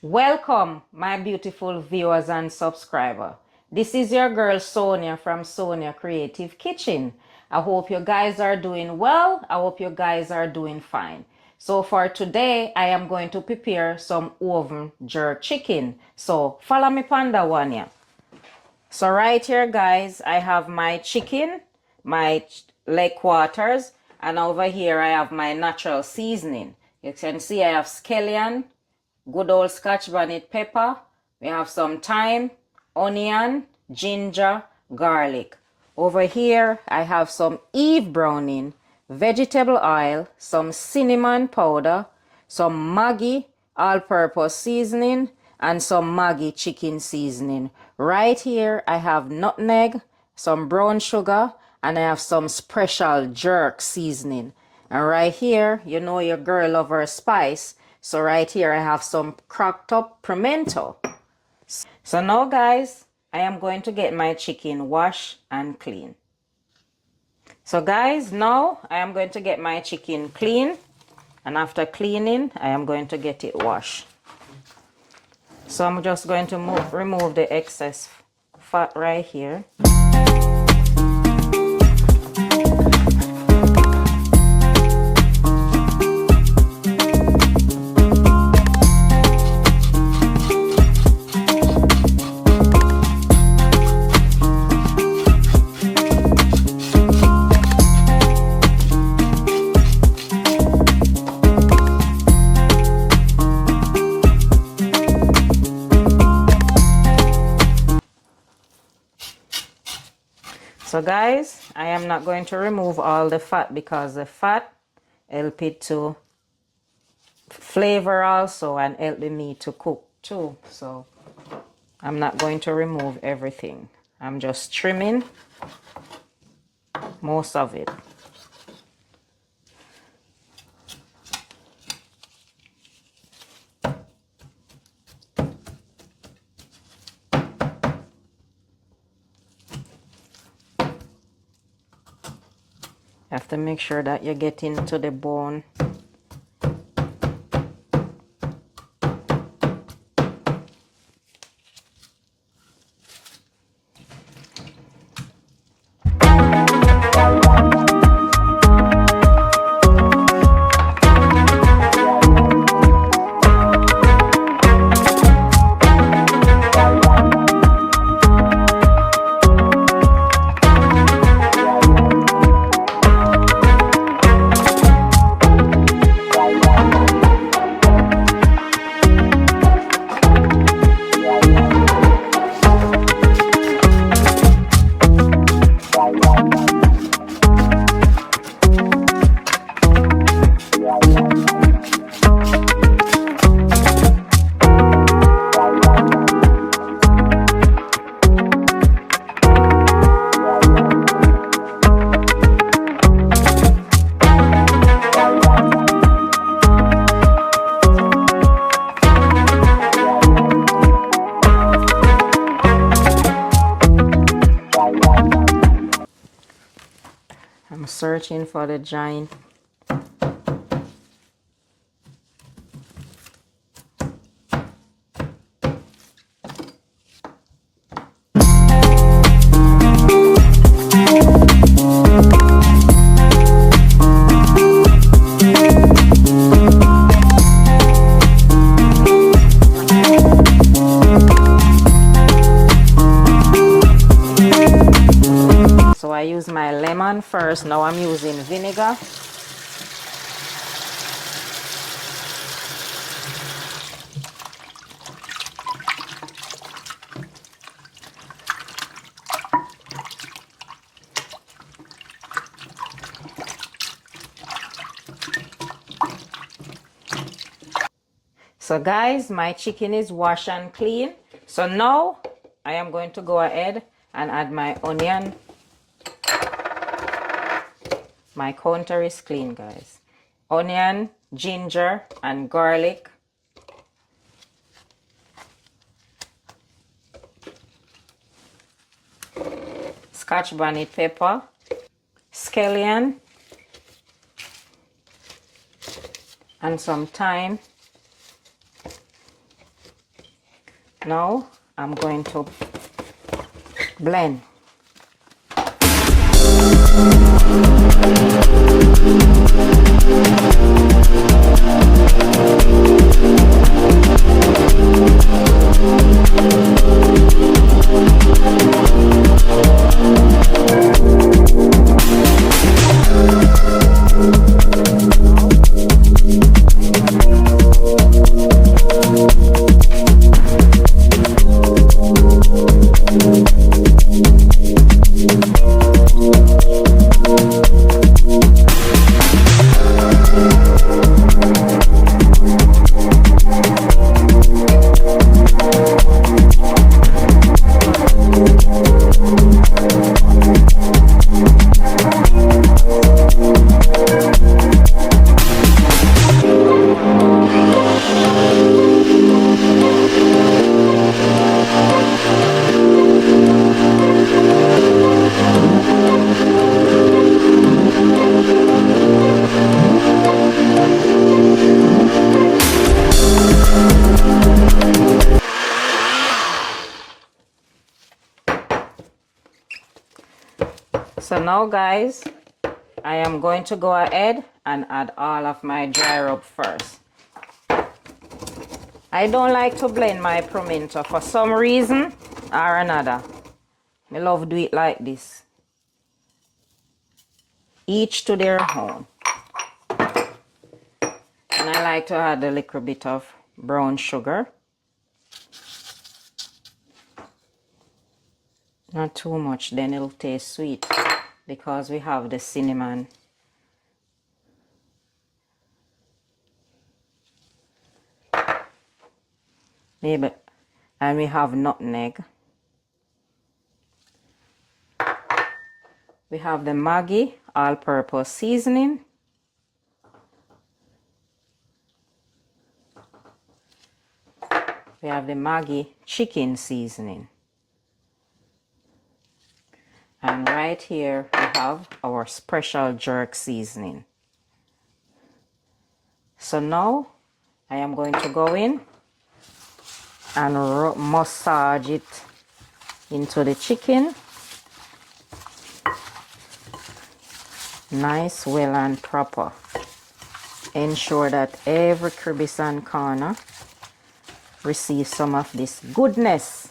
Welcome, my beautiful viewers and subscribers. This is your girl Sonia from Sonia Creative Kitchen. I hope you guys are doing well. I hope you guys are doing fine. So for today, I am going to prepare some oven jerk chicken. So follow me on that one, yeah. So right here, guys, I have my chicken, my leg quarters, and over here I have my natural seasoning. You can see I have scallion, good old scotch bonnet pepper. We have some thyme, onion, ginger, garlic. Over here, I have some Eve browning, vegetable oil, some cinnamon powder, some Maggi all-purpose seasoning, and some Maggi chicken seasoning. Right here, I have nutmeg, some brown sugar, and I have some special jerk seasoning. And right here, you know your girl love her spice. So right here, I have some cracked up pimento. So now, guys, I am going to get my chicken washed and clean. So guys, now I am going to get my chicken clean. And after cleaning, I am going to get it washed. So I'm just going to remove the excess fat right here. So guys, I am not going to remove all the fat because the fat help it to flavor also and help the meat to cook too. So I'm not going to remove everything. I'm just trimming most of it. You have to make sure that you get into the bone. I'm searching for the giant. So I use my lemon first. Now I'm using vinegar. So guys, my chicken is washed and clean. So now I am going to go ahead and add my onion. My counter is clean, guys. Onion, ginger, and garlic. Scotch bonnet pepper. Scallion. And some thyme. Now I'm going to blend. So now guys, I am going to go ahead and add all of my dry rub first. I don't like to blend my pimento for some reason or another. I love do it like this. Each to their own. And I like to add a little bit of brown sugar. Not too much, then it'll taste sweet because we have the cinnamon. Maybe, and we have nutmeg. We have the Maggi all-purpose seasoning. We have the Maggi chicken seasoning. And right here we have our special jerk seasoning. So now I am going to go in and massage it into the chicken. Nice, well and proper. Ensure that every crevice and corner receives some of this goodness.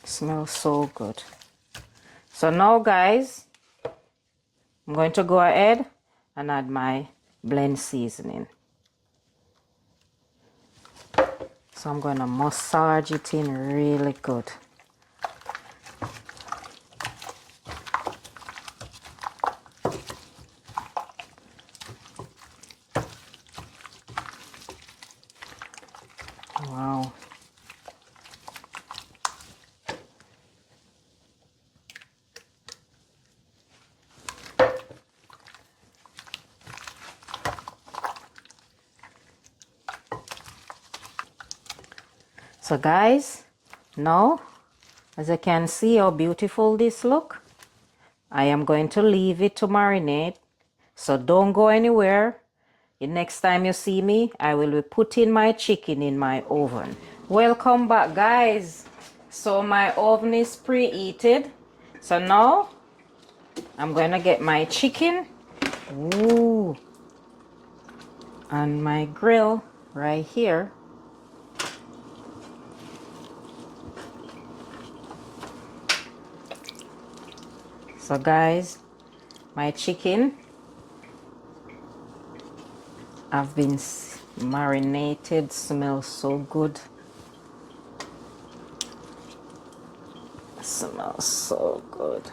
Smells so good. So now guys, I'm going to go ahead and add my blend seasoning. So I'm going to massage it in really good. Wow. So guys, now as you can see how beautiful this look, I am going to leave it to marinate. So don't go anywhere. The next time you see me, I will be putting my chicken in my oven. Welcome back guys. So my oven is preheated. So now I'm going to get my chicken. Ooh. And my grill right here. So guys, My chicken have been marinated, smells so good. Smells so good.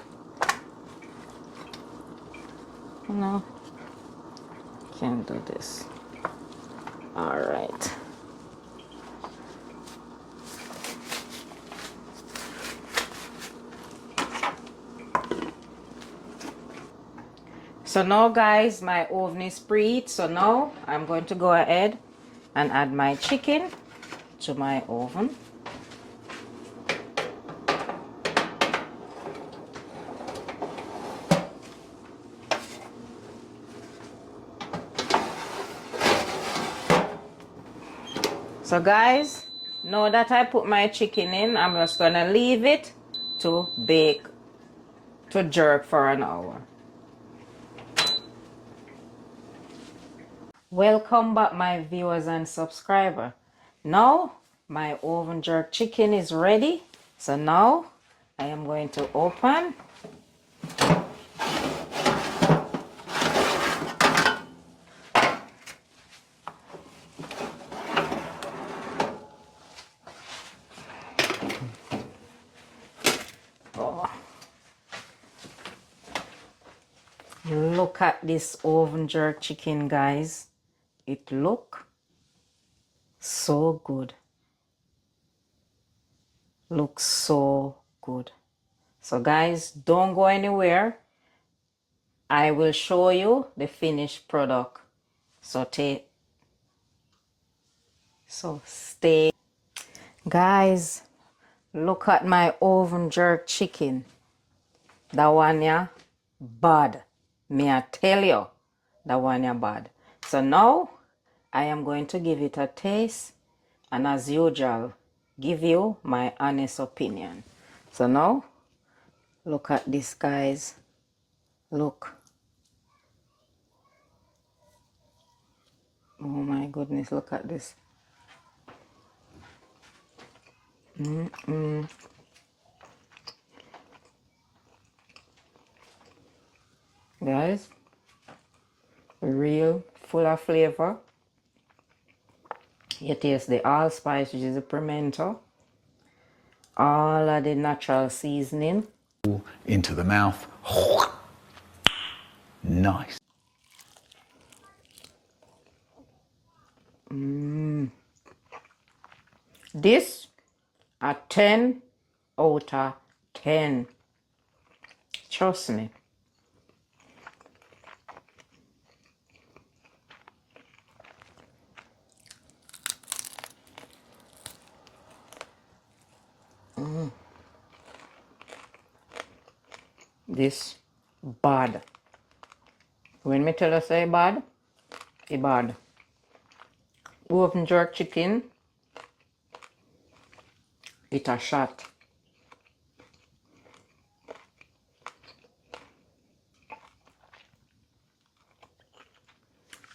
No, can't do this. All right. So now guys, my oven is preheat. So now I'm going to go ahead and add my chicken to my oven. So guys, now that I put my chicken in, I'm just gonna leave it to bake, to jerk for an hour. Welcome back my viewers and subscribers. Now my oven jerk chicken is ready. So now I am going to open. Oh. Look at this oven jerk chicken, guys. It look so good. Looks so good. So guys, don't go anywhere. I will show you the finished product. So stay. Guys, look at my oven jerk chicken. That one yeah, bad. May I tell you, that one yeah bad. So now I am going to give it a taste, and as usual, give you my honest opinion. So now, look at this, guys. Look. Oh my goodness, look at this. Guys, real, full of flavor. You taste the allspice, which is the pimento, all of the natural seasoning. Into the mouth. Nice. This a 10 out of 10. Trust me. This bad. When me tell you say bad, it bad. Oven jerk chicken, it a shot.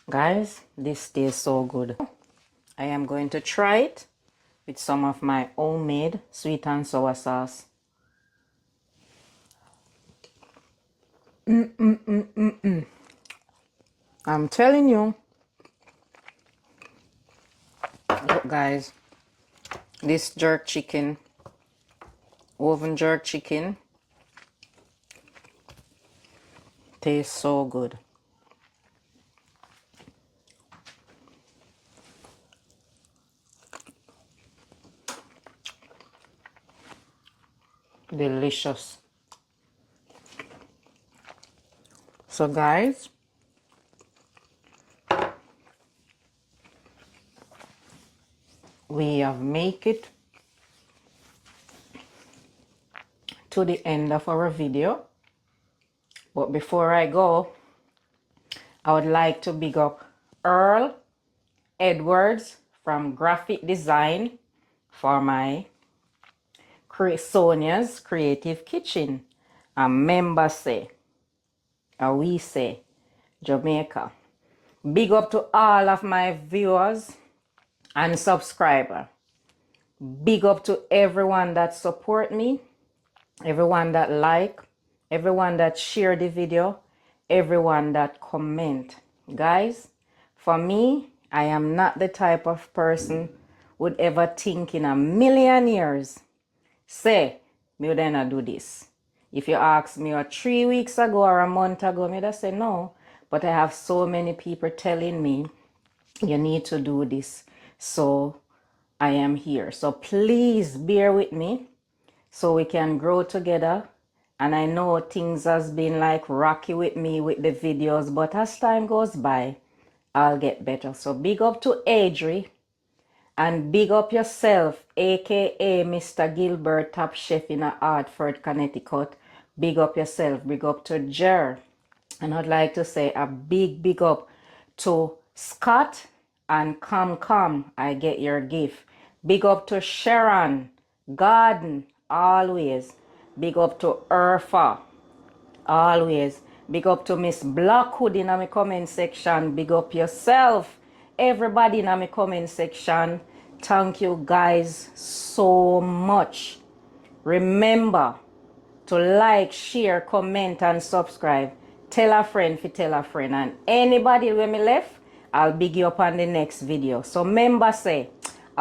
Guys, this tastes so good. I am going to try it with some of my homemade sweet and sour sauce. I'm telling you. Look guys, this jerk chicken, oven jerk chicken, tastes so good. Delicious. So guys, we have made it to the end of our video. But before I go, I would like to big up Earl Edwards from Graphic Design for my Sonia's Creative Kitchen. A member say, a we say, Jamaica. Big up to all of my viewers and subscribers. Big up to everyone that support me, everyone that like, everyone that share the video, everyone that comment. Guys, for me, I am not the type of person would ever think in a million years, say, me would not do this. If you ask me 3 weeks ago or a month ago, me would say no. But I have so many people telling me, you need to do this. So I am here. So please bear with me so we can grow together. And I know things has been like rocky with me with the videos, but as time goes by, I'll get better. So big up to Adri and big up yourself, aka Mr. Gilbert, top chef in Hartford, Connecticut. Big up yourself. Big up to Jer. And I'd like to say a big up to Scott and Come, I get your gift. Big up to Sharon, Garden, always. Big up to Urfa, always. Big up to Miss Blackwood in my comment section. Big up yourself. Everybody in my comment section. Thank you guys so much. Remember to like, share, comment, and subscribe. Tell a friend fi tell a friend. And anybody when me left, I'll big you up on the next video. So remember say,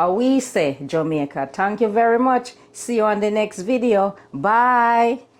we say Jamaica. Thank you very much. See you on the next video. Bye.